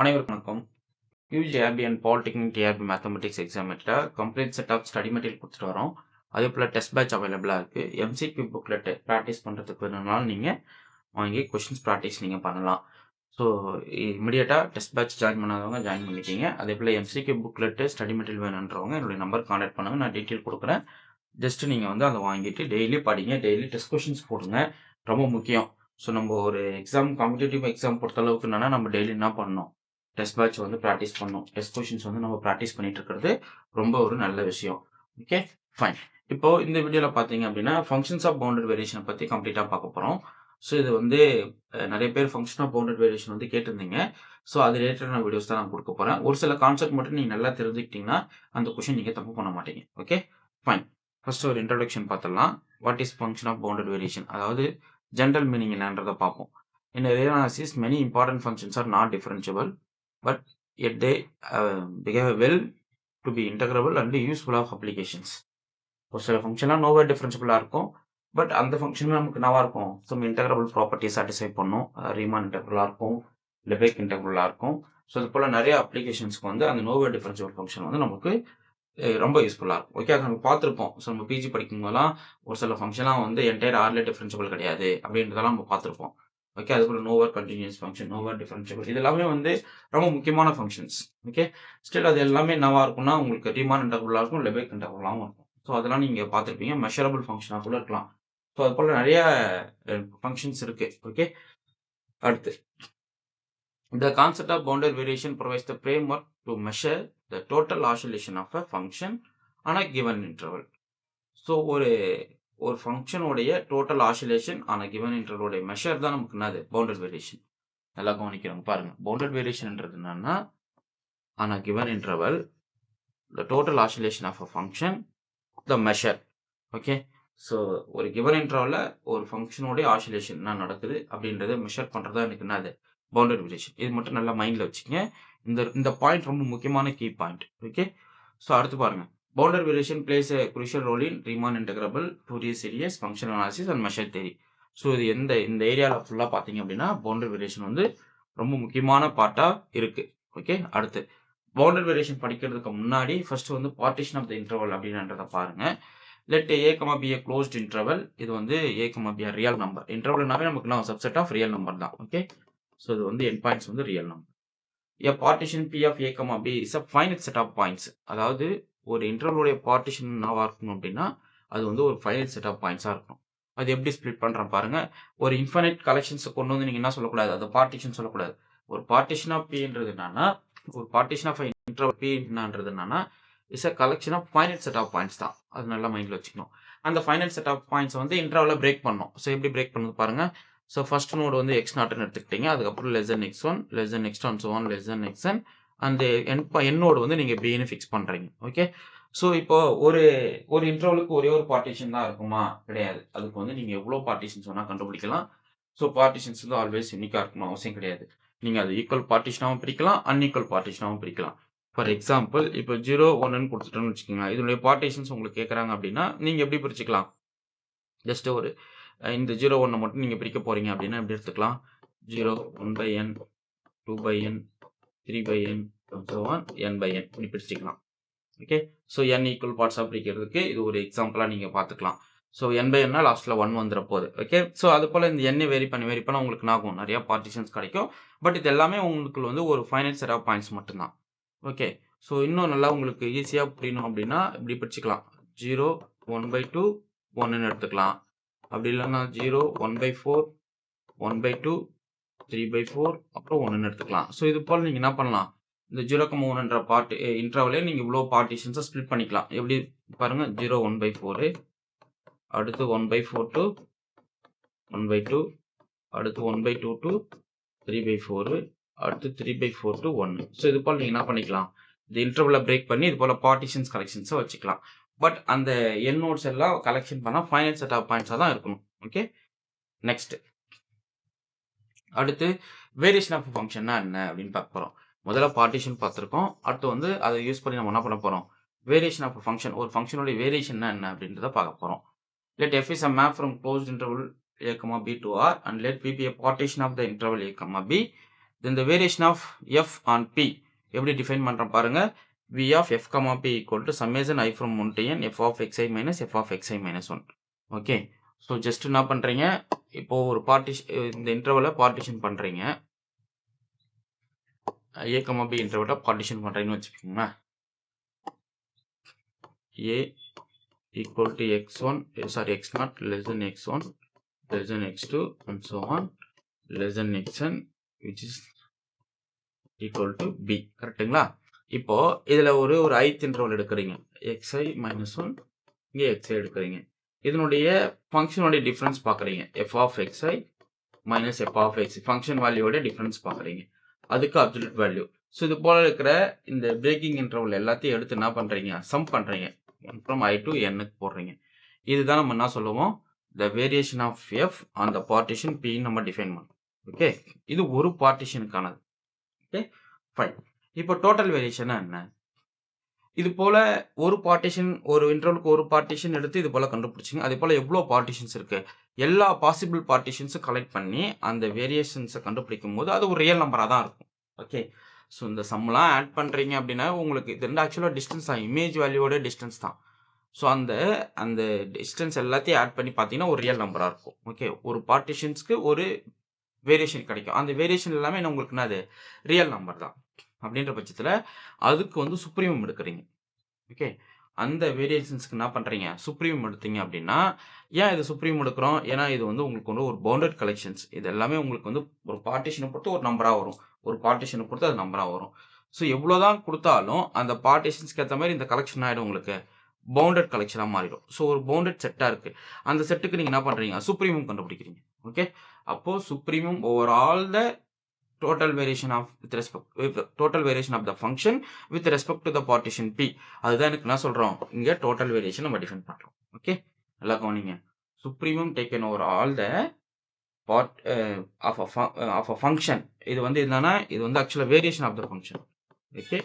அனைவருக்கும் வணக்கம். UG TRB and polytechnic TRB mathematics எக்ஸாமேட்டரை complete set of study material கொடுத்துட்டு வரோம். அதே போல் டெஸ்ட் பேட்ச் அவைலபிளாக இருக்குது. எம்சிக்யூ புக்லெட் ப்ராக்டிஸ் பண்ணுறதுக்கு வேணும்னாலும் நீங்கள் வாங்கி கொஷின்ஸ் ப்ராக்டிஸ் நீங்கள் பண்ணலாம். ஸோ இமிடியேட்டாக டெஸ்ட் பேட்ச் ஜாயின் பண்ணாதவங்க ஜாயின் பண்ணிக்கிங்க. அதே போல் எம்சிக்யூ புக்லெட்டு ஸ்டடி மெட்டீரியல் வேணுன்றவங்க என்னுடைய நம்பர் கான்டாக்ட் பண்ணுங்கள். நான் டீட்டெயில் கொடுக்குறேன். ஜஸ்ட்டு நீங்கள் வந்து அதை வாங்கிட்டு டெய்லி படிங்க. டெய்லி டெஸ்ட் கொஷின்ஸ் போடுங்க. ரொம்ப முக்கியம். ஸோ நம்ம ஒரு காம்படிட்டிவ் எக்ஸாம் பொறுத்தளவுக்கு என்னென்னா நம்ம டெய்லி என்ன பண்ணணும், டெஸ்ட் பேட்ச் வந்து ப்ராக்டிஸ் பண்ணணும். டெஸ்ட் கொஷின்ஸ் வந்து நம்ம ப்ராக்டிஸ் பண்ணிட்டு இருக்கிறது ரொம்ப ஒரு நல்ல விஷயம். Okay, fine. இப்போ இந்த வீடியோவில் பார்த்தீங்க அப்படின்னா ஃபங்க்ஷன்ஸ் ஆஃப் பவுண்டட் வேரியேஷனை பற்றி கம்ப்ளீட்டாக பார்க்க போகிறோம். ஸோ இது வந்து நிறைய பேர் ஃபங்க்ஷன் ஆஃப் பவுண்டட் வேரியேஷன் வந்து கேட்டிருந்தீங்க. ஸோ அது ரிலேட்டடான வீடியோஸ் தான் நான் கொடுக்க போகிறேன். ஒரு சில கான்செப்ட் மட்டும் நீங்கள் நல்லா தெரிஞ்சுக்கிட்டீங்கன்னா அந்த கொஷின் நீங்கள் தப்பு பண்ண மாட்டீங்க. Okay, fine. ஃபர்ஸ்ட் ஒரு இன்ட்ரோடக்ஷன் பார்த்துடலாம். What is function of bounded variation, அதாவது ஜென்ரல் மீனிங் என்னன்றதை பார்ப்போம். In a real analysis, many important functions are not differentiable, but yet they behave well to be integrable and useful of applications. ஒரு சில ஃபங்க்ஷன்லாம் நோவே டிஃபரன்ஷியபிளாக இருக்கும், but அந்த ஃபங்க்ஷனுமே நமக்கு நவா இருக்கும். ஸோ இன்டெகிரபிள் ப்ராப்பர்ட்டி சாட்டிஸ்ஃபை பண்ணும். ரீமான் இன்டெகிரலாக இருக்கும், லெபெக் இன்டெகிரலாக இருக்கும். ஸோ இது போல் நிறைய அப்ளிகேஷன்ஸ்க்கு வந்து அந்த நோவே டிஃபரன்ஷியபிள் ஃபங்க்ஷன் வந்து நமக்கு ரொம்ப யூஸ்ஃபுல்லாக இருக்கும். ஓகே, அதை நம்ம பார்த்துருப்போம். ஸோ நம்ம பிஜி படிக்கும்போதெல்லாம் ஒரு சில ஃபங்க்ஷன்லாம் வந்து என்டையர் ஆர்லே டிஃபரன்ஷியபிள் கிடையாது அப்படின்றதெல்லாம் நம்ம பார்த்துருப்போம். ஓகே, அது போல நோவர் கண்டினியூஸ் ஃபங்க்ஷன், நோவர் டிஃபரன்ஷியபிள், இது எல்லாமே வந்து ரொம்ப முக்கியமான ஃபங்க்ஷன்ஸ். ஓகே, ஸ்டில் அது எல்லாமே என்னவா இருக்கும்னா உங்களுக்கு ரீமான் இன்டெகிரலாக இருக்கும், லெபெக் இன்டெகிரலாகவும் இருக்கும். ஸோ அதெல்லாம் நீங்கள் பார்த்துருப்பீங்க. மெஷரபிள் ஃபங்க்ஷனாக கூட இருக்கலாம். ஸோ அது போல் நிறைய ஃபங்க்ஷன்ஸ் இருக்குது. ஓகே, அடுத்து the concept of boundary variation provides the framework to measure the total oscillation of a function on a given interval. So ஒரு ஃபங்க்ஷனுடைய டோட்டல் ஆசிலேஷன் ஆன கிவன் இன்டர்வலுடைய மெஷர் தான் நமக்கு என்னது பவுண்டட் வேரியேஷன். நல்லா கவனிக்கிறோங்க பாருங்க. பவுண்டட் வேரியேஷன்ன்றது என்னன்னா on a given interval the total oscillation of a function the measure. Okay, so ஒரு கிவன் இன்டர்வல்ல ஒரு ஃபங்க்ஷனுடைய ஆசிலேஷன் என்ன நடக்குது அப்படின்றத மெஷர் பண்ணுறதா எனக்கு என்னது பவுண்டட் வேரியேஷன். இது மட்டும் நல்லா மைண்டில் வச்சுக்கங்க. இந்த பாயிண்ட் ரொம்ப முக்கியமான கீ பாயிண்ட். ஓகே, ஸோ அடுத்து பாருங்க. Boundary variation plays a crucial role in Riemann integrable, Fourier series, functional analysis and measure theory. So இது இந்த ஏரியாவில் ஃபுல்லாக பார்த்தீங்க அப்படின்னா பவுண்டரி வேரியேஷன் வந்து ரொம்ப முக்கியமான பார்ட்டாக இருக்குது. ஓகே, அடுத்து பவுண்டரி வேரியேஷன் படிக்கிறதுக்கு முன்னாடி ஃபர்ஸ்ட் வந்து பார்ட்டிஷன் ஆஃப் த இன்டர்வல் அப்படின்றத பாருங்க. Let A comma B A closed interval. இது வந்து A comma B real number. இன்டர்வல்னாவே நமக்கு நான் சப்செட் ஆஃப் ரியல் நம்பர் தான். ஓகே, ஸோ இது வந்து என் பாயிண்ட்ஸ் வந்து real number. A partition P of A, B is a finite set of points. அதாவது ஒரு இன்டர்வலுடைய பார்ட்டிஷன் என்னவா இருக்கணும் அப்படின்னா அது வந்து ஒரு ஃபைனைட் செட் ஆஃப் பாயிண்ட்ஸாக இருக்கணும். அது எப்படி ஸ்ப்ளிட் பண்ணுறேன் பாருங்க. ஒரு இன்ஃபைனைட் கலெக்ஷன்ஸை கொண்டு வந்து நீங்கள் என்ன சொல்லக்கூடாது, அது பார்ட்டிஷன் சொல்லக்கூடாது. ஒரு பார்ட்டிஷன் ஆஃப் பின்றது என்னன்னா, ஒரு பார்ட்டிஷன் ஆஃப் இன்டர்வல் பி என்னன்றது என்னன்னா is a collection of finite set of points தான். அது நல்லா மைண்டில் வச்சுக்கணும். அந்த ஃபைனைட் செட் ஆஃப் பாயிண்ட்ஸ் வந்து இன்டர்வலை பிரேக் பண்ணணும். ஸோ எப்படி பிரேக் பண்ணுது பாருங்க. ஸோ ஃபர்ஸ்ட் நோடு வந்து எக்ஸ் நாட்னு எடுத்துக்கிட்டீங்க. அதுக்கப்புறம் less than x1, less than x2 so one less than xn. அந்த என்னோடு வந்து நீங்கள் பின்னு ஃபிக்ஸ் பண்ணுறீங்க. ஓகே, ஸோ இப்போ ஒரு இன்டர்வலுக்கு ஒரே ஒரு பார்ட்டிஷன் தான் இருக்குமா, கிடையாது. அதுக்கு வந்து நீங்கள் எவ்வளோ பார்ட்டிஷன்ஸ் வேணால் கண்டுபிடிக்கலாம். ஸோ பார்ட்டிஷன்ஸ் வந்து ஆல்வேஸ் யூனிக்காக இருக்கணும் அவசியம் கிடையாது. நீங்கள் அது ஈக்குவல் பார்ட்டிஷனாகவும் பிரிக்கலாம், அன்ஈக்குவல் பார்ட்டிஷனாகவும் பிரிக்கலாம். ஃபார் எக்ஸாம்பிள் இப்போ 0, 1ன்னு கொடுத்துட்டோன்னு வச்சுக்கோங்க. இதனுடைய பார்ட்டிஷன்ஸ் உங்களுக்கு கேட்குறாங்க அப்படின்னா நீங்கள் எப்படி பிரிச்சுக்கலாம். ஜஸ்ட் ஒரு இந்த 0, 1 மட்டும் நீங்கள் பிரிக்க போகிறீங்க அப்படின்னா எப்படி எடுத்துக்கலாம். 0, 1/n, 2/n, 3/n, so on, n/n இப்படி பிரிச்சுக்கலாம். ஓகே, ஸோ n ஈக்குவல் பார்ட்ஸாக பிரிக்கிறதுக்கு இது ஒரு எக்ஸாம்பிளாக நீங்கள் பார்த்துக்கலாம். ஸோ n/n லாஸ்ட்டில் 1 வந்துட போகுது. ஓகே, ஸோ அது போல் இந்த n வேரி பண்ண உங்களுக்கு ஆகும், நிறையா பார்ட்டிஷன்ஸ் கிடைக்கும். பட் இது எல்லாமே உங்களுக்கு வந்து ஒரு ஃபைனைட் செட் ஆஃப் பாயிண்ட்ஸ் மட்டும்தான். ஓகே, ஸோ இன்னும் நல்லா உங்களுக்கு ஈஸியாக புரியணும் அப்படின்னா இப்படி பிரிச்சுக்கலாம். 0, 1/2, 1ன்னு எடுத்துக்கலாம். அப்படி இல்லைன்னா 0, 1/4, 1/2, 3/4, அப்புறம் 1ன்னு எடுத்துக்கலாம். ஸோ இது போல் நீங்கள் என்ன பண்ணலாம், இந்த 0,1ன்ற இன்டர்வலே நீங்கள் இவ்வளோ பார்ட்டிஷன்ஸை ஸ்ப்ளிட் பண்ணிக்கலாம். எப்படி பாருங்க. 0, 1/4, அடுத்து 1/4 to 1/2, அடுத்து 1/2 to 3/4, அடுத்து 3/4 to 1. ஸோ இது போல் நீங்கள் என்ன பண்ணிக்கலாம், இந்த இன்டர்வலை பிரேக் பண்ணி இது போல் பார்ட்டிஷன்ஸ் கலெக்ஷன்ஸை வச்சுக்கலாம். பட் அந்த என் நோட்ஸ் எல்லாம் கலெக்ஷன் பண்ணால் ஃபைனைட் செட் ஆஃப் பாயிண்ட்ஸாக தான் இருக்கணும். ஓகே, நெக்ஸ்ட் அடுத்து வேரியேஷன் ஆஃப் ஃபங்க்ஷன்னா என்ன அப்படின்னு பார்க்க போகிறோம். முதல்ல பார்ட்டிஷன் பார்த்துருக்கோம். அடுத்து வந்து அதை யூஸ் பண்ணி நம்ம என்ன பண்ண போகிறோம், வேரியேஷன் ஆஃப் ஃபங்க்ஷன், ஒரு ஃபங்க்ஷனுடைய வேரியேஷன்னா என்ன அப்படின்றத பார்க்க போகிறோம். Let f is a map from closed interval a, b to R and let p be a partition of the interval a, b. then the variation of f on p எப்படி define பண்றோம் பாருங்க. v of f, p equal to summation I from 1 to n f of xi minus f of xi minus 1. Okay. So just என்ன பண்றீங்க, இப்போ ஒரு இந்த இன்டர்வலை partition பண்றீங்க. a, b இன்டர்வலை partition பண்றீங்கன்னு வச்சுக்கோங்க. a equal to x1, sorry x0 less than x1 less than x2 and so on less than xn which is equal to b. கரெக்ட்டுங்களா? இப்போ இதுல ஒரு ith இன்டர்வல் எடுக்கிறீங்க. xi minus 1 இங்கே xi எடுக்கிறீங்க. இதனுடைய ஃபங்க்ஷனுடைய டிஃபரன்ஸ் பார்க்குறீங்க. f of xi minus f of x function வேல்யூவோட டிஃபரன்ஸ் பார்க்குறீங்க. அதுக்கு அப்சல்யூட் வேல்யூ. ஸோ இது போல இருக்கிற இந்த பிரேக்கிங் இன்டர்வல் எல்லாத்தையும் எடுத்து என்ன பண்றீங்க, சம் பண்றீங்க. ஃப்ரம் i to n போடுறீங்க. இதுதான் நம்ம என்ன சொல்லுவோம், the variation of f on the partition p நம்ம டிஃபைன் பண்ணுவோம். ஓகே, இது ஒரு பார்ட்டிஷனுக்கானது. Okay fine. இப்போ டோட்டல் வேரியேஷன் என்ன, இது போல ஒரு பார்ட்டிஷன், ஒரு இன்டர்வலுக்கு ஒரு பார்ட்டிஷன் எடுத்து இது போல கண்டுபிடிச்சிங்க. அதே போல எவ்வளோ பார்ட்டிஷன்ஸ் இருக்கு, எல்லா பாசிபிள் பார்ட்டிஷன்ஸும் கலெக்ட் பண்ணி அந்த வேரியேஷன்ஸை கண்டுபிடிக்கும் போது அது ஒரு ரியல் நம்பராக தான் இருக்கும். ஓகே, ஸோ இந்த சம்லாம் ஆட் பண்ணுறீங்க அப்படின்னா உங்களுக்கு இது ரெண்டு ஆக்சுவலாக டிஸ்டன்ஸ் தான், இமேஜ் வேல்யூவோட டிஸ்டன்ஸ் தான். ஸோ அந்த டிஸ்டன்ஸ் எல்லாத்தையும் ஆட் பண்ணி பார்த்தீங்கன்னா ஒரு ரியல் நம்பராக இருக்கும். ஓகே, ஒரு பார்ட்டிஷன்ஸ்க்கு ஒரு வேரியேஷன் கிடைக்கும். அந்த வேரியேஷன் எல்லாமே என்ன உங்களுக்கு என்னது, ரியல் நம்பர் தான். அப்படின்ற பட்சத்தில் அதுக்கு வந்து சுப்ரீமம் எடுக்கிறீங்க. ஓகே, அந்த வேரியேஷன்ஸ்க்கு என்ன பண்ணுறீங்க, சுப்ரீமம் எடுத்தீங்க அப்படின்னா, ஏன் இது சுப்ரீமம் எடுக்கிறோம், ஏன்னா இது வந்து உங்களுக்கு வந்து ஒரு பவுண்டட் கலெக்ஷன்ஸ். இது எல்லாமே உங்களுக்கு வந்து ஒரு பார்ட்டிஷனை பொறுத்து ஒரு நம்பராக வரும், ஒரு பார்ட்டிஷனை பொறுத்து அது நம்பராக வரும். ஸோ எவ்வளோதான் கொடுத்தாலும் அந்த பார்ட்டிஷன்ஸ்க்கு ஏற்ற மாதிரி இந்த கலெக்ஷன் ஆகிடும், உங்களுக்கு பவுண்டட் கலெக்ஷனாக மாறிடும். ஸோ ஒரு பவுண்டட் செட்டாக இருக்குது, அந்த செட்டுக்கு நீங்கள் என்ன பண்ணுறீங்க, சுப்ரீமம் கண்டுபிடிக்கிறீங்க. ஓகே, அப்போது supremum over all the total variation of total variation of the function with respect to the partition p. அதுதான் எனக்கு நான் சொல்றோம், இங்க total variation நம்ம டிஃபைன் பண்றோம். ஓகே, நல்லா கவனிங்க. supremum taken over all the part of a function. இது வந்து என்னன்னா, இது வந்து actual variation of the function. Okay,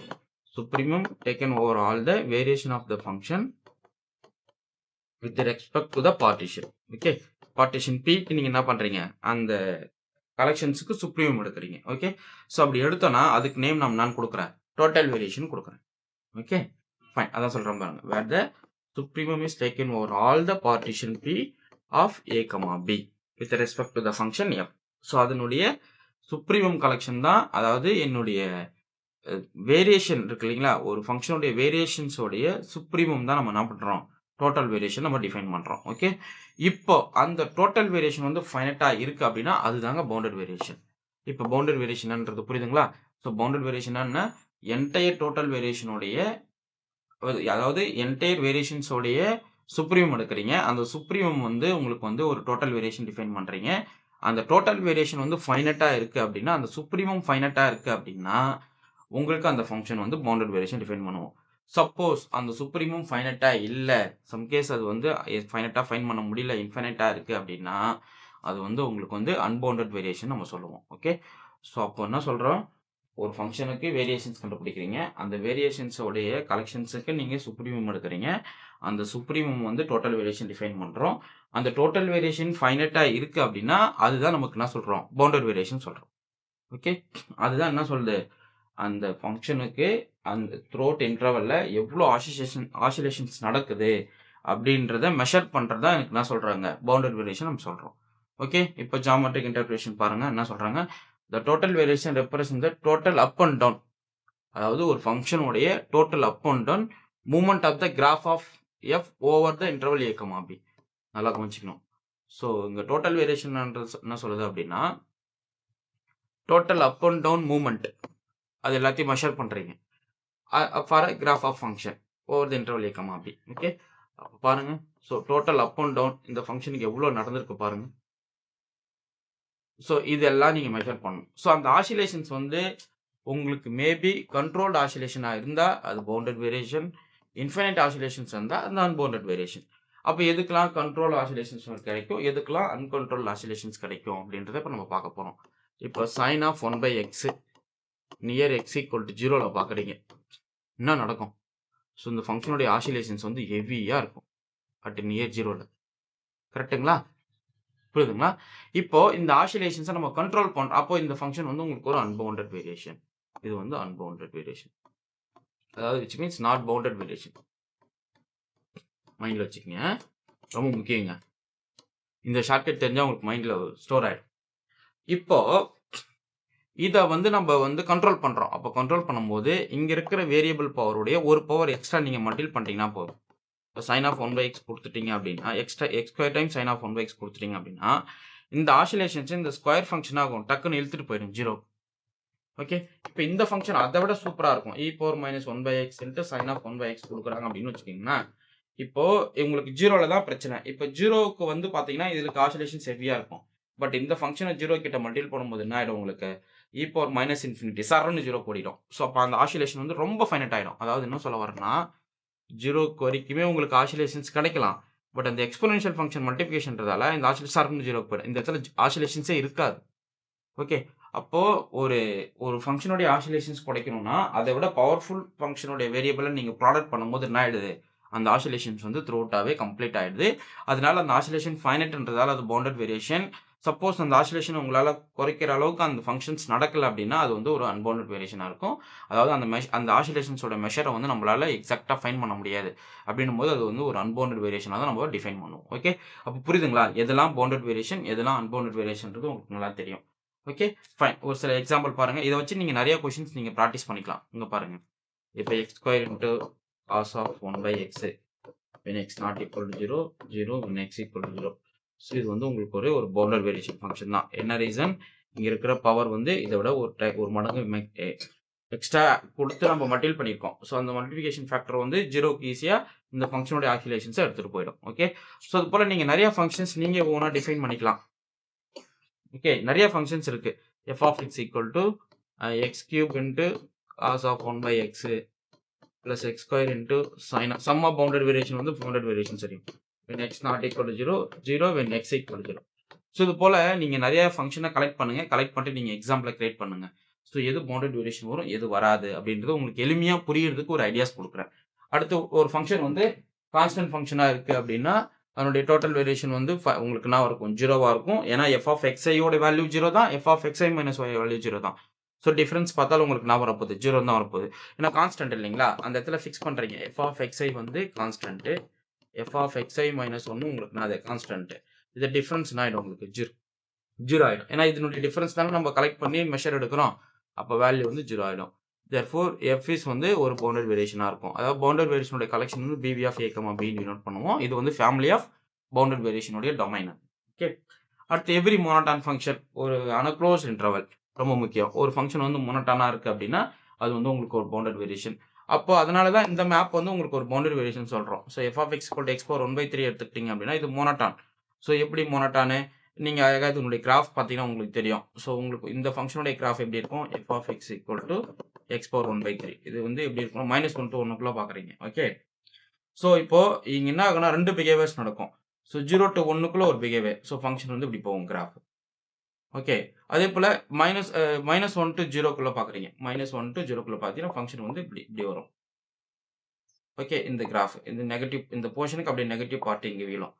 supremum taken over all the variation of the function with respect to the partition. Okay, partition p க்கு நீங்க என்ன பண்றீங்க, அந்த கலெக்ஷன்ஸுக்கு சுப்ரீமம் எடுக்கிறீங்க. ஓகே, ஸோ அப்படி எடுத்தோன்னா அதுக்கு நேம் நான் கொடுக்குறேன், டோட்டல் வேரியேஷன் கொடுக்குறேன். ஓகே ஃபைன், அதான் சொல்கிறேன் பாருங்க. Where the supremum is taken over all the partition P of A comma B with respect to the function F. So அதனுடைய சுப்ரீமம் கலெக்ஷன் தான், அதாவது என்னுடைய வேரியேஷன் இருக்கு இல்லைங்களா, ஒரு ஃபங்க்ஷனுடைய வேரியேஷன்ஸோடைய சுப்ரீமம் தான் நம்ம என்ன பண்ணுறோம், டோட்டல் வேரியேஷன் நம்ம டிஃபைன் பண்ணுறோம். ஓகே, இப்போ அந்த டோட்டல் வேரியேஷன் வந்து ஃபைனட்டாக இருக்குது அப்படின்னா அதுதாங்க பவுண்டட் வேரியேஷன். இப்போ பவுண்டட் வேரியேஷன்ன்றது புரியுதுங்களா? ஸோ பவுண்டட் வேரியேஷன்னா என்டையர் டோட்டல் வேரியேஷனுடைய, அதாவது என்டையர் வேரியேஷன்ஸோடைய சுப்ரீமம் எடுக்கிறீங்க. அந்த சுப்ரீமம் வந்து உங்களுக்கு வந்து ஒரு டோட்டல் வேரியேஷன் டிஃபைன் பண்ணுறீங்க. அந்த டோட்டல் வேரியேஷன் வந்து ஃபைனட்டாக இருக்குது அப்படின்னா, அந்த சுப்ரீமம் ஃபைனட்டாக இருக்குது அப்படின்னா உங்களுக்கு அந்த ஃபங்க்ஷன் வந்து பவுண்டட் வேரியேஷன் டிஃபைன் பண்ணுவோம். சப்போஸ் அந்த சுப்ரீமம் ஃபைனட்டாக இல்லை, சம்கேஸ் அது வந்து ஃபைனட்டாக ஃபைன் பண்ண முடியல, இன்ஃபைனட்டாக இருக்குது அப்படின்னா அது வந்து உங்களுக்கு வந்து அன்பவுண்டட் வேரியேஷன் நம்ம சொல்லுவோம். ஓகே, ஸோ அப்போ என்ன சொல்கிறோம், ஒரு ஃபங்க்ஷனுக்கு வேரியேஷன்ஸ் கண்டுபிடிக்கிறீங்க, அந்த வேரியேஷன்ஸோடைய கலெக்ஷன்ஸுக்கு நீங்கள் சுப்ரீமம் எடுக்கிறீங்க, அந்த சுப்ரீமம் வந்து டோட்டல் வேரியேஷன் டிஃபைன் பண்ணுறோம். அந்த டோட்டல் வேரியேஷன் ஃபைனட்டாக இருக்குது அப்படின்னா அதுதான் நமக்கு என்ன சொல்கிறோம், பவுண்டட் வேரியேஷன் சொல்கிறோம். ஓகே, அதுதான் என்ன சொல்லுது, அந்த ஃபங்க்ஷனுக்கு அந்த த்ரோட் இன்டர்வல்ல எவ்வளோ ஆசிலேஷன்ஸ் நடக்குது அப்படின்றத மெஷர் பண்ணுறதா எனக்கு என்ன சொல்கிறாங்க, பவுண்டட் வேரியேஷன் நம்ம சொல்கிறோம். ஓகே, இப்போ ஜாமெட்ரிக் இன்டர்பிரேஷன் பாருங்கள், என்ன சொல்கிறாங்க, the total variation represent the total up and down, அதாவது ஒரு ஃபங்க்ஷனுடைய total up and down movement of the graph of F over the interval A comma B. நல்லா கவனிச்சுக்கணும். ஸோ இங்கே டோட்டல் வேரியேஷன் என்ன சொல்லுது அப்படின்னா, total up and down movement அது எல்லாத்தையும் மெஷர் பண்ணுறீங்க for a graph of function over the interval A comma B. Okay, அப்போ பாருங்க, so total up and down இந்த ஃபங்க்ஷனுக்கு எவ்வளோ நடந்திருக்கு பாருங்க. ஸோ இதெல்லாம் நீங்கள் மெஷர் பண்ணணும். ஸோ அந்த ஆசிலேஷன்ஸ் வந்து உங்களுக்கு மேபி கண்ட்ரோல்டு ஆசிலேஷனாக இருந்தால் அது பவுண்டட் வேரியேஷன், இன்ஃபைனைட் ஆசிலேஷன்ஸ் இருந்தால் அது அன்பவுண்டட் வேரியேஷன். அப்போ எதுக்கெல்லாம் கண்ட்ரோல் ஆசிலேஷன்ஸ் கிடைக்கும், எதுக்கெல்லாம் அன்கண்ட்ரோல் ஆசிலேஷன்ஸ் கிடைக்கும் அப்படின்றத இப்போ நம்ம பார்க்க போகிறோம். இப்போ sign of 1/x near x = 0 பார்க்குறீங்க, என்ன நடக்கும், ஸோ இந்த ஃபங்க்ஷனுடைய ஆசிலேஷன்ஸ் வந்து ஹெவியாக இருக்கும் அட் நியர் 0. கரெக்டுங்களா? புரியுதுங்களா? இப்போ இந்த ஆசிலேஷன்ஸை நம்ம கண்ட்ரோல் பண்றோம். அப்போ இந்த ஃபங்க்ஷன் வந்து உங்களுக்கு ஒரு அன்பவுண்டட் வேரியேஷன். இது வந்து அன்பவுண்டட் வேரியேஷன். அதாவது which means not bounded variation. மைண்ட்ல வச்சுக்கங்க. ரொம்ப முக்கியங்க. இந்த ஷார்ட்கட் தெரிஞ்சா உங்களுக்கு மைண்ட்ல ஸ்டோர் ஆயிடும். இப்போ இதை வந்து நம்ம வந்து கண்ட்ரோல் பண்றோம். அப்போ கண்ட்ரோல் பண்ணும்போது இங்க இருக்கிற வேரியபிள் பவருடைய ஒரு பவர் எக்ஸ்ட்ரா நீங்க மல்டிபிள் பண்ணிட்டீங்கன்னா போதும். sin of 1/x கொடுத்துட்டீங்க அப்படின்னா extra x square time sin of 1/x கொடுத்துட்டீங்க அப்படின்னா இந்த ஆசிலேஷன்ஸ் இந்த ஸ்கொயர் ஃபங்க்ஷன் ஆகும். டக்குன்னு இழுத்துட்டு போயிடும் 0. ஓகே, இப்போ இந்த ஃபங்க்ஷன் அதை விட சூப்பரா இருக்கும். e power minus 1/x into sin of 1/x கொடுக்குறாங்க அப்படின்னு வச்சுக்கீங்கன்னா, இப்போ உங்களுக்கு 0ல தான் பிரச்சனை. இப்போ 0க்கு வந்து பாத்தீங்கன்னா இதுக்கு ஆசிலேஷன்ஸ் ஹெவியா இருக்கும். பட் இந்த ஃபங்க்ஷனை 0 கிட்ட மல்டிபிள் பண்ணும்போது என்ன ஆயிடும் உங்களுக்கு e power minus infinity சரன்னு 0 கூடிடும். ஸோ அப்போ அந்த ஆசிலேஷன் வந்து ரொம்ப ஃபைனட் ஆயிடும். அதாவது என்ன சொல்ல வரேன்னா 0க்கு வரைக்குமே உங்களுக்கு ஆசிலேஷன்ஸ் கிடைக்கலாம். பட் அந்த எக்ஸ்போனென்ஷியல் ஃபங்க்ஷன் மல்டிப்ளிகேஷன்றதால இந்த ஆசிலேஷன் சரன்னு 0க்கு போயிடும். இந்த இடத்துல ஆசிலேஷன்ஸே இருக்காது. ஓகே, அப்போ ஒரு ஃபங்க்ஷனுடைய ஆசிலேஷன்ஸ் குறைக்கணும்னா அதை விட பவர்ஃபுல் ஃபங்க்ஷனுடைய வேரியபிளை நீங்க ப்ராடக்ட் பண்ணும்போது என்ன ஆயிடுது, அந்த ஆசிலேஷன்ஸ் வந்து த்ரூ அவுட்டாவே கம்ப்ளீட் ஆயிடுது. அதனால அந்த ஆசிலேஷன் ஃபைனட்ன்றதால அது பவுண்டட் வேரியேஷன். சப்போஸ் அந்த ஆசிலேஷன் உங்களால குறைக்கிற அளவுக்கு அந்த ஃபங்க்ஷன்ஸ் நடக்கல அப்படின்னா அது வந்து ஒரு அன்பவுண்டட் வேரியேஷனா இருக்கும். அதாவது அந்த ஆசிலேஷன்ஸோட மெஷரை வந்து நம்மளால எக்ஸாக்டா ஃபைன் பண்ண முடியாது. அப்படின்னும் போது அது வந்து ஒரு அன்பவுண்டட் வேரியேஷனா தான் நம்ம டிஃபைன் பண்ணுவோம். ஓகே, அப்போ புரியுதுங்களா? எதெல்லாம் பவுண்டட் வேரியேஷன், எதெல்லாம் அன்பவுண்டட் வேரியேஷன்றது உங்களுக்கு நல்லா தெரியும். Okay, fine. ஒரு சில எக்ஸாம்பிள் பாருங்க. இதை வச்சு நீங்க நிறைய கொஸ்டின்ஸ் நீங்க ப்ராக்டிஸ் பண்ணிக்கலாம். இங்க பாருங்க. இப்போ x square into cos of 1/x when x not equal to 0, 0 when x equal to 0. So இது வந்து உங்களுக்கு ஒரு பவுண்டட் வேரியேஷன் ஃபங்க்ஷன் தான். என்ன ரீசன், இங்க இருக்கிற பவர் வந்து இதை விட ஒரு மடங்கு எக்ஸ்ட்ரா கொடுத்து நம்ம மல்டிபிள் பண்ணியிருக்கோம். ஸோ அந்த மல்டிபிகேஷன் ஃபேக்டர் வந்து 0க்கு ஈஸியா இந்த ஃபங்க்ஷனுடைய ஆசிலேஷன்ஸை எடுத்துட்டு போயிடும். ஓகே, ஸோ அது போல நீங்க நிறைய ஃபங்க்ஷன்ஸ் நீங்க ஓனா டிஃபைன் பண்ணிக்கலாம். ஓகே, நிறைய ஃபங்க்ஷன்ஸ் இருக்கு. f of x equal to x cube into cos of 1/x plus x square into sin of sum of bounded variation வந்து bounded variation சரி. when x not equal to 0, 0 when x equal to 0. So இது போல நீங்க நிறைய ஃபங்க்ஷனை collect பண்ணுங்க. Collect பண்ணிட்டு நீங்க எக்ஸாம்பிள கிரியேட் பண்ணுங்க. ஸோ எது பவுண்டட் வேரியேஷன் வரும், எது வராது அப்படின்றது உங்களுக்கு எளிமையா புரியறதுக்கு ஒரு ஐடியாஸ் கொடுக்குறேன். அடுத்து ஒரு ஃபங்க்ஷன் வந்து கான்ஸ்டன்ட் ஃபங்க்ஷனா இருக்கு அப்படின்னா அதனுடைய டோட்டல் வேரியேஷன் வந்து உங்களுக்கு என்ன இருக்கும், 0வா இருக்கும். ஏன்னா f of xi யோட வேல்யூ 0 தான், f of xi minus y value 0 தான். ஸோ டிஃபரன்ஸ் பார்த்தாலும் உங்களுக்கு என்ன வரப்போகுது, 0 தான் வரப்போகுது. ஏன்னா கான்ஸ்டன்ட் இல்லைங்களா, அந்த இடத்துல ஃபிக்ஸ் பண்றீங்க. f of xi வந்து constant, f of xi minus 1 உங்களுக்கு அது கான்ஸ்டன்ட். இது டிஃபரன்ஸ் ஆயிடும் உங்களுக்கு 0 ஆயிடும். ஏன்னா இதனுடைய டிஃபரன்ஸ் தானே நம்ம கலெக்ட் பண்ணி மெஷர் எடுக்கிறோம். அப்போ வேல்யூ வந்து 0 ஆயிடும். therefore f is வந்து ஒரு பவுண்டட் வேரியேஷனா இருக்கும். அதாவது பவுண்டட் வேரியேஷனுடைய கலெக்ஷன் வந்து BV of a, b ன்னு டினோட் பண்ணுவோம். இது வந்து ஃபேமிலி ஆஃப் பவுண்டட் வேரியேஷனுடைய டொமைன். ஓகே, அடுத்து எவ்ரி மோனோட்டான் ஃபங்க்ஷன் ஒரு அன்க்ளோஸ் இன்டர்வல் ரொம்ப முக்கியம். ஒரு ஃபங்க்ஷன் வந்து மோனோட்டானா இருக்கு அப்படின்னா அது வந்து உங்களுக்கு ஒரு பவுண்டட் வேரியேஷன். அப்போ அதனால தான் இந்த மேப் வந்து உங்களுக்கு ஒரு பவுண்டட் வேரியேஷன் சொல்றோம். So f of x equal to x power 1/3 எடுத்துக்கிட்டீங்க அப்படின்னா இது மோனோட்டான். ஸோ எப்படி மோனோட்டானு நீங்க அழகா இதனுடைய கிராஃப் பார்த்தீங்கன்னா உங்களுக்கு தெரியும். ஸோ உங்களுக்கு இந்த ஃபங்க்ஷனுடைய கிராஃப் எப்படி இருக்கும், f of x equal to x power 1/3. இது வந்து எப்படி இருக்கும், -1 to 1க்குள்ள பாக்குறீங்க. ஓகே, ஸோ இப்போ இங்க என்ன ஆகுனா ரெண்டு பிஹேவியர்ஸ் நடக்கும். ஸோ 0 to 1க்குள்ள ஒரு பிஹேவியர். ஸோ ஃபங்க்ஷன் வந்து இப்படி போகும் கிராஃப். ஓகே, அதே போல -1 to 0க்குள்ள பாக்குறீங்க. -1 to 0க்குள்ள பார்த்தீங்கன்னா ஃபங்க்ஷன் வந்து இப்படி வரும். ஓகே, இந்த கிராஃப் இந்த நெகட்டிவ் இந்த போர்ஷனுக்கு அப்படியே நெகட்டிவ் பார்ட் இங்க வீழும்.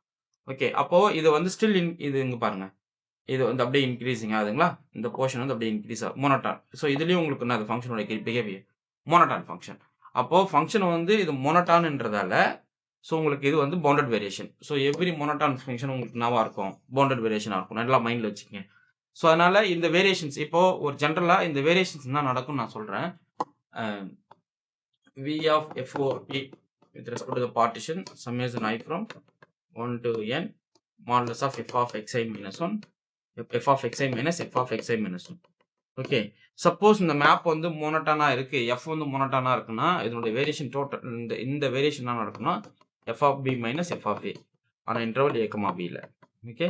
ஓகே, அப்போ இது வந்து ஸ்டில் இது இங்க பாருங்க, இது வந்து அப்படியே இன்க்ரீசிங் ஆகுதுங்களா, இந்த போர்ஷன் வந்து அப்படியே இன்க்ரீஸ் ஆகும். மோனோட்டான். ஸோ இதுலயும் உங்களுக்கு என்ன ஃபங்க்ஷனோட பிஹேவியர் மோனோட்டான் ஃபங்க்ஷன். அப்போ ஃபங்க்ஷன் வந்து இது மோனோட்டான்ன்றதால ஸோ உங்களுக்கு இது வந்து bounded variation. So every monotone function உங்களுக்கு என்னவா இருக்கும், பவுண்டட் வேரியேஷனா இருக்கும். நல்லா மைண்ட்ல வச்சுக்கங்க. ஸோ அதனால இந்த வேரியேஷன்ஸ் இப்போ ஒரு ஜென்ரலா இந்த வேரியேஷன்ஸ் என்ன நடக்கும் நான் சொல்றேன். v of f over p with respect to the partition summation I from 1 to n modulus of f of xi minus 1 f of xi minus f of xi minus 1. Okay, suppose இந்த map வந்து மோனோட்டானா இருக்கு, f வந்து மோனோட்டானா இருக்குன்னா இதனுடைய variation total இந்த variation என்ன நடக்கும்னா f of b minus f of a ஆனா இன்டர்வல் a, b ல. Okay,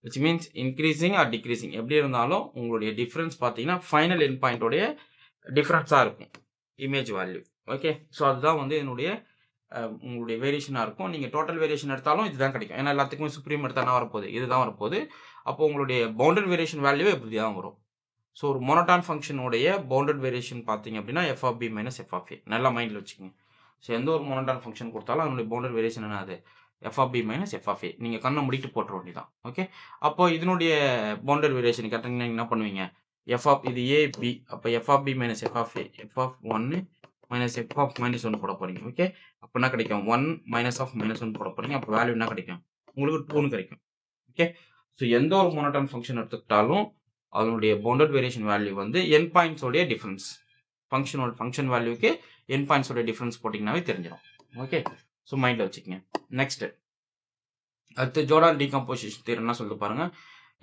which means increasing or decreasing எப்படி இருந்தாலும் உங்களுடைய டிஃபரன்ஸ் பார்த்தீங்கன்னா ஃபைனல் எண்ட் பாயிண்ட் உடைய டிஃபரன்ஸா இருக்கும் இமேஜ் வேல்யூ. ஓகே, ஸோ அதுதான் வந்து என்னுடைய உங்களுடைய வேரியேஷனா இருக்கும். நீங்க டோட்டல் வேரியேஷன் எடுத்தாலும் இதுதான் கிடைக்கும். ஏன்னா எல்லாத்துக்குமே சுப்ரீம் எடுத்தா என்ன வரப்போகுது, இதுதான் வரப்போகுது. அப்போ உங்களுடைய பவுண்டட் வேரியேஷன் வேல்யூ இப்படி தான் வரும். ஸோ ஒரு மோனோட்டான் ஃபங்க்ஷனுடைய பவுண்டட் வேரியேஷன் பார்த்தீங்க அப்படின்னா f of b minus f of a நல்லா மைண்டில் வச்சுக்கோங்க. ஸோ எந்த ஒரு மோனோட்டான் ஃபங்க்ஷன் கொடுத்தாலும் அதனுடைய பவுண்டட் வேரியேஷன் என்ன அது F of B minus F of A. நீங்கள் கண்ணை முடிட்டு போட்டுற வேண்டியதான். ஓகே, அப்போ இதனுடைய பவுண்டட் வேரியேஷன் கேட்டிங்கன்னா என்ன பண்ணுவீங்க? எஃப் ஆஃப் இது ஏ பி, அப்போ F of B minus F of A, F of ஒன்று மைனஸ் எஃப் ஆஃப் மைனஸ் ஒன்று போட போகிறீங்க. ஓகே, அப்போ என்ன கிடைக்கும்? 1 மைனஸ் ஆஃப் மைனஸ் ஒன் போட போகிறீங்க. அப்போ வேல்யூ என்ன கிடைக்கும்? உங்களுக்கு 2ன்னு கிடைக்கும். ஓகே, ஸோ எந்த ஒரு மோனோட்டான் ஃபங்க்ஷன் எடுத்துக்கிட்டாலும் அதனுடைய பவுண்டட் வேரியேஷன் வேல்யூ வந்து என் பாயிண்ட்ஸோடைய டிஃபரன்ஸ். ஃபங்க்ஷன் வேல்யூக்கு என் பாயிண்ட்ஸோடைய டிஃபரன்ஸ் போட்டிங்கனாவே தெரிஞ்சிடும். ஓகே, ஸோ மைண்டில் வச்சுக்கோங்க. நெக்ஸ்ட் அடுத்து ஜோர்டான் டீகம்போசிஷன் தியரம் என்ன சொல்லிட்டு பாருங்க.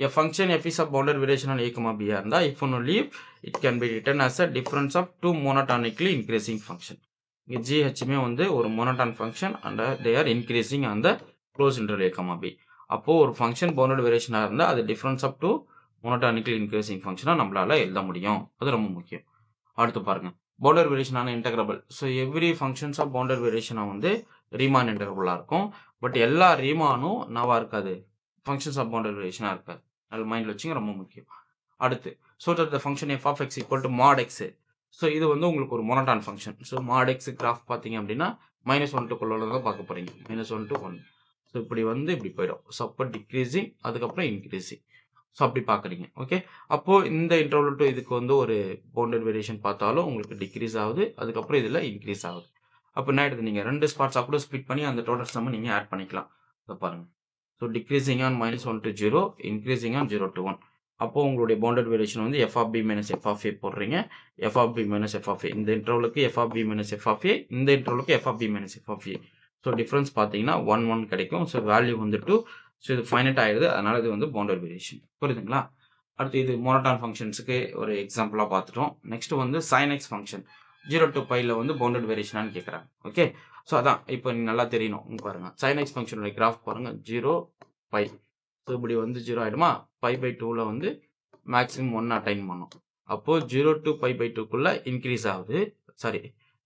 A function f is of bounded variation on a, b இருந்தா if and only if it can be written as a difference of two monotonically increasing function. இங்க GHமே வந்து ஒரு monotone function and they are increasing on the closed interval a, b. அப்போ ஒரு function bounded வேரியேஷனாக இருந்தால் அது difference of two monotonically increasing ஃபங்க்ஷனாக நம்மளால எழுத முடியும். அது ரொம்ப முக்கியம். அடுத்து பாருங்க, பவுண்டட் வேரியேஷனான integrable. So every functions of bounded வேரியேஷனாக வந்து ரீமான் இன்டெகிரபிளாக இருக்கும். பட் எல்லா ரீமானும் நவா இருக்காது, ஃபங்க்ஷன்ஸ் ஆஃப் பவுண்டட் வேரியேஷனாக இருக்காது. அது மைண்டில் வச்சுங்க, ரொம்ப முக்கியம். அடுத்து so that the function F of X equal to mod X. So இது வந்து உங்களுக்கு ஒரு monotone function. So mod X graph பார்த்தீங்க அப்படின்னா -1 to தான் பார்க்க போகிறீங்க. -1 to 1. ஸோ இப்படி வந்து இப்படி போயிடும். ஸோ அப்போ டிக்ரீசிங், அதுக்கப்புறம் இன்க்ரீசிங். ஸோ அப்படி பார்க்குறீங்க. ஓகே, அப்போது இந்த இன்டர்வல் டு இதுக்கு வந்து ஒரு பவுண்டட் வேரியேஷன் பார்த்தாலும் உங்களுக்கு டிக்ரீஸ் ஆகுது, அதுக்கப்புறம் இதில் இன்க்ரீஸ் ஆகுது. அப்போ என்ன ஆகிடுது? நீங்கள் 2 ஸ்பாட்ஸாக கூட ஸ்பிட் பண்ணி அந்த டோட்டல் சம்மை நீங்கள் ஆட் பண்ணிக்கலாம். இதை பாருங்கள். So decreasing on -1 to 0, increasing on 0 to 1. அப்போது உங்களுடைய பவுண்டட் வேரியேஷன் வந்து F of B minus F of A போடுறீங்க. F of B minus F of A, இந்த இன்டர்வலுக்கு F of B minus F of A, இந்த இன்டர்வலுக்கு F of B minus F of A. So difference பார்த்தீங்கன்னா 1 1 கிடைக்கும். So value வந்து 2. So இது finite ஆகிடுது, அதனால் இது வந்து பவுண்டட் வேரியேஷன். புரியுதுங்களா? அடுத்து இது மோனோட்டான் ஃபங்க்ஷன்ஸுக்கு ஒரு எக்ஸாம்பிளாக பார்த்துட்டோம். நெக்ஸ்ட் வந்து sin x ஃபங்க்ஷன் 0 to π வந்து பவுண்டட் வேரியேஷனான்னு கேட்குறாங்க. ஓகே, ஸோ அதான் இப்போ நீங்கள் நல்லா தெரியணும். பாருங்கள், sin x ஃபங்க்ஷனுடைய கிராஃப் பாருங்கள், 0 π. ஸோ இப்படி வந்து 0 ஆகிடுமா? π/2 வந்து மேக்ஸிமம் 1 அட்டைன் பண்ணும். அப்போது 0 to π/2க்குள்ளே இன்க்ரீஸ் ஆகுது. சாரி,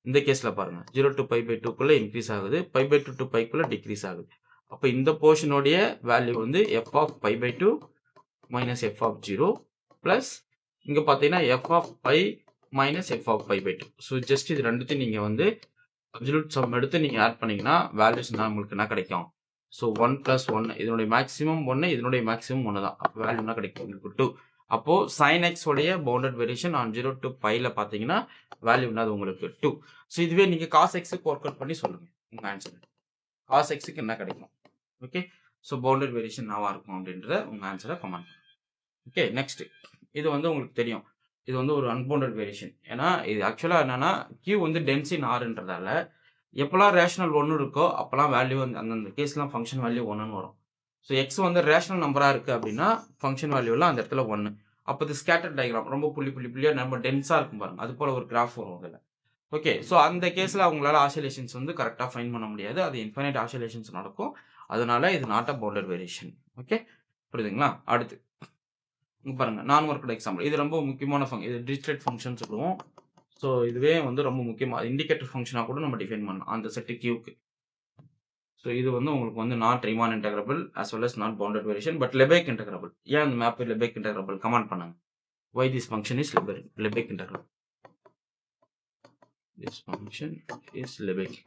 இந்த கேஸில் பாருங்கள், 0 to π/2க்குள்ளே இன்க்ரீஸ் ஆகுது, π/2 to πக்குள்ளே டிக்ரீஸ் ஆகுது. அப்போ இந்த போர்ஷனுடைய வேல்யூ வந்து f of π/2 minus f of 0 plus இங்கே பார்த்தீங்கன்னா f of π minus f of π/2. So just இது ரெண்டுத்தையும் நீங்கள் வந்து அப்சல்யூட் சம் எடுத்து நீங்கள் ஆட் பண்ணிங்கன்னா வேல்யூஸ் உங்களுக்கு என்ன கிடைக்கும்? ஸோ 1 + 1, இதனுடைய மேக்ஸிமம் 1, இதனுடைய மேக்ஸிமம் 1 தான். அப்போ வேல்யூ என்ன கிடைக்கும்? உங்களுக்கு 2. அப்போது sin x உடைய பவுண்டட் வேரியேஷன் ஆன் 0 to πல பார்த்தீங்கன்னா வேல்யூ என்னது? உங்களுக்கு 2. ஸோ இதுவே நீங்கள் cos x-க்கு ஒர்க் அவுட் பண்ணி சொல்லுங்கள் உங்கள் ஆன்சர். cos x-க்கு என்ன கிடைக்கும்? ஓகே, ஸோ பவுண்டட் வேரியேஷன் என்னவா இருக்கும் அப்படின்றத உங்கள் ஆன்சரை கமெண்ட் பண்ணுங்க. ஓகே, நெக்ஸ்ட் இது வந்து உங்களுக்கு தெரியும், இது வந்து ஒரு அன்பவுண்டட் வேரியேஷன். ஏன்னா இது ஆக்சுவலாக என்னன்னா Q வந்து டென்ஸ் இன் ஆர்ன்றதால எப்போல்லாம் ரேஷனல் 1 இருக்கோ அப்போல்லாம் வேல்யூ வந்து அந்தந்த கேஸ்லாம் ஃபங்க்ஷன் வேல்யூ 1ன்னு வரும். ஸோ எக்ஸ் வந்து ரேஷனல் நம்பராக இருக்குது அப்படின்னா ஃபங்க்ஷன் வேல்யூலாம் அந்த இடத்துல 1. அப்போ இது ஸ்கேட்டர் டயக்ராம், ரொம்ப புள்ளியாக நம்ம டென்ஸாக இருக்கும் பாருங்க, அது போல் ஒரு கிராஃப் வரும் அதில். ஓகே, ஸோ அந்த கேஸில் அவங்களால ஆசிலேஷன்ஸ் வந்து கரெக்டாக ஃபைன் பண்ண முடியாது, அது இன்ஃபைனைட் ஆசிலேஷன்ஸ் நடக்கும். அதனால இது not a bounded variation. Okay, புரியுதுங்களா? அடுத்து பாருங்க, நான் ஒர்க்டு எக்ஸாம்பிள். இது ரொம்ப முக்கியமான ஃபங்க்ஷன், இது டிரிச்லெட் ஃபங்க்ஷன் சொல்லுவோம். ஸோ இதுவே வந்து ரொம்ப முக்கியமாக இண்டிகேட்டர் ஃபங்க்ஷனாக கூட நம்ம டிஃபைன் பண்ணலாம் அந்த செட்டு கியூக்கு. ஸோ இது வந்து உங்களுக்கு வந்து not Riemann integrable as well as not bounded variation, but Lebesgue integrable. ஏன் இந்த மேப் லெபேக் இன்டெகிரபிள் கமெண்ட் பண்ணுங்க. why this function is Lebesgue integrable? this function is Lebesgue.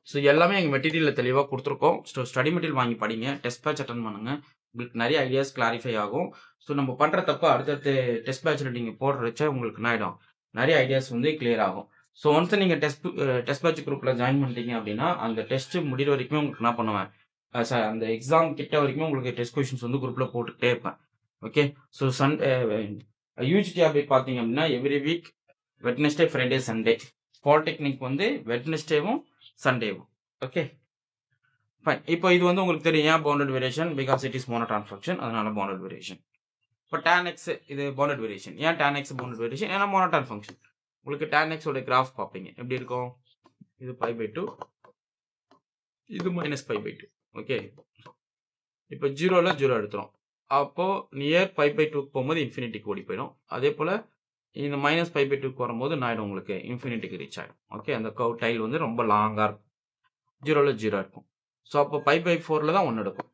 So எல்லாமே எங்கள் மெட்டீரியலில் தெளிவாக கொடுத்துருக்கோம். ஸோ ஸ்டடி மெட்டீரியல் வாங்கி படிங்க, டெஸ்ட் பேட்ச் அட்டன் பண்ணுங்கள், உங்களுக்கு நிறைய ஐடியாஸ் கிளாரிஃபை ஆகும். ஸோ நம்ம பண்ணுற தப்ப அடுத்தடுத்து டெஸ்ட் பேட்சில் நீங்கள் போடுறச்ச உங்களுக்கு என்ன ஆகிடும்? நிறைய ஐடியாஸ் வந்து கிளியர் ஆகும். ஸோ ஒன்ஸ் நீங்கள் டெஸ்ட் பேட்ச் குரூப்பில் ஜாயின் பண்ணிட்டீங்க அப்படின்னா அந்த டெஸ்ட் முடிகிற வரைக்குமே உங்களுக்கு என்ன பண்ணுவேன், அந்த எக்ஸாம் கிட்ட வரைக்கும் உங்களுக்கு டெஸ்ட் கொஷின்ஸ் வந்து குரூப்பில் போட்டுக்கிட்டே இருப்பேன். ஓகே, ஸோ யூஜிடி அப்டேட் பார்த்தீங்க அப்படின்னா every week Wednesday, Friday, Sunday. Polytechnic வந்து வெட்னஸ்டேவும் சண்டேவும். Okay fine. இப்போ இது வந்து உங்களுக்கு தெரியும் ஏன் bounded variation, because it is monotone function, அதனால பவுண்டட் வேரியேஷன். இப்போ tan x இது பவுண்டட் வேரியேஷன். ஏன் tan x பவுண்டட் வேரியேஷன்? ஏன்னா மோனோடான் ஃபங்க்ஷன். உங்களுக்கு tan x உடைய கிராஃப் பார்ப்பீங்க, எப்படி இருக்கும்? இது π/2, இது -π/2. ஓகே, இப்போ 0ல 0 எடுத்துரும். அப்போ நியர் π/2க்கு போகும்போது இன்ஃபினிட்டிக்கு ஓடி போயிடும். அதே போல் இந்த -π/2க்கு வரும்போது என்ன ஆகிடும்? உங்களுக்கு இன்ஃபினிட்டிக்கு ரீச் ஆகிடும். ஓகே, அந்த கர்வ் டைல் வந்து ரொம்ப லாங்காக இருக்கும். 0ல 0 இருக்கும். ஸோ அப்போ π/4ல தான் 1 எடுக்கும்.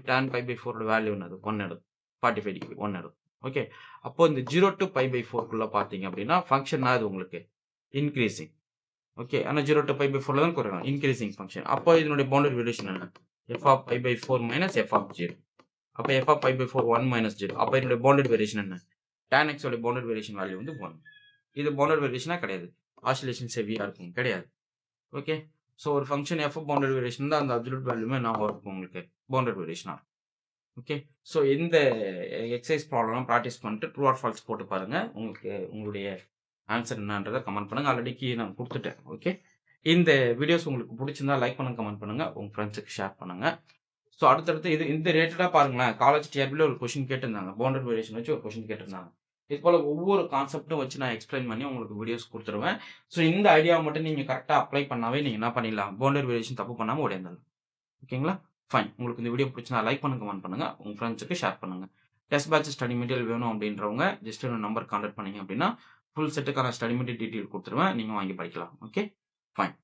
tan π/4 வேல்யூ என்னது? 1 எடுக்கும். 45 டிகிரி 1 எடுக்கும். ஓகே, அப்போ இந்த 0 to π/4க்குள்ளே பார்த்தீங்க அப்படின்னா ஃபங்க்ஷன் அது உங்களுக்கு இன்க்ரீசிங். ஓகே. ஆனா 0 to பை பை 4ல தான் குறையும். Increasing function. அப்போ இதனுடைய பவுண்டரி வேரியேஷன் என்ன? F of pi by 4 minus F of 0. அப்போ F of pi by 4 1 minus 0. அப்போ இதனுடைய பவுண்டரி வேரியேஷன் என்ன? tan x உடைய பவுண்டரி வேரியேஷன் வேல்யூ வந்து 1. இது பவுண்டரி வேரியேஷனா கிடையாது. ஆசிலேஷன் ஹெவியா இருக்கும். கிடையாது. ஓகே. ஸோ ஒரு ஃபங்ஷன் எஃப் பவுண்டரி வேரியேஷன் தான் அந்த அப்சல்யூட் வேல்யூமே என்ன இருக்கும் உங்களுக்கு? பவுண்டரி வேரியேஷனா இருக்கும். ஓகே. ஸோ இந்த எக்ஸசைஸ் ப்ராப்ளம்லாம் ப்ராக்டிஸ் பண்ணிட்டு ட்ரூ ஆர் ஃபால்ஸ் போட்டு பாருங்க. உங்களுக்கு உங்களுடைய ஆன்சர் என்னன்றதை கமெண்ட் பண்ணுங்க. ஆல்ரெடி கீ நான் கொடுத்துட்டேன். ஓகே. இந்த வீடியோஸ் உங்களுக்கு பிடிச்சிருந்தா லைக் பண்ணுங்க, கமெண்ட் பண்ணுங்க, உங்க ஃப்ரெண்ட்ஸுக்கு ஷேர் பண்ணுங்க. ஸோ அடுத்தடுத்து இந்த ரிலேட்டடாக பாருங்களேன். காலேஜ் டிஆர்பியில் ஒரு கொஸ்டின் கேட்டிருந்தாங்க. பவுண்டரி வேரியேஷன் வச்சு ஒரு கொஸ்டின் கேட்டிருந்தாங்க. இது போல ஒவ்வொரு கான்செப்ட்டும் வச்சு நான் எக்ஸ்பிளைன் பண்ணி உங்களுக்கு வீடியோஸ் கொடுத்துருவேன். ஸோ இந்த ஐடியாவை மட்டும் நீங்கள் கரெக்டாக அப்ளை பண்ணாவே நீங்கள் என்ன பண்ணிடலாம்? பவுண்டரி வேரியேஷன் தப்பு பண்ணாமல் ஓடியாந்துடலாம். ஓகேங்களா? ஃபைன். உங்களுக்கு இந்த வீடியோ பிடிச்சிருந்தா லைக் பண்ணுங்க, கமெண்ட் பண்ணுங்க, உங்க ஃப்ரெண்ட்ஸுக்கு ஷேர் பண்ணுங்க. டெஸ்ட் பேட்ச் ஸ்டடி மெட்டீரியல் வேணும் அப்படின்றவங்க ஜஸ்ட் ஒரு நம்பர் கான்டாக்ட் பண்ணீங்க அப்படின்னா ஃபுல் செட்டுக்கான ஸ்டடி மெட்டீரியல் டீட்டெயில் கொடுத்துருவேன். நீங்கள் வாங்கி படிக்கலாம். ஓகே? ஃபைன்.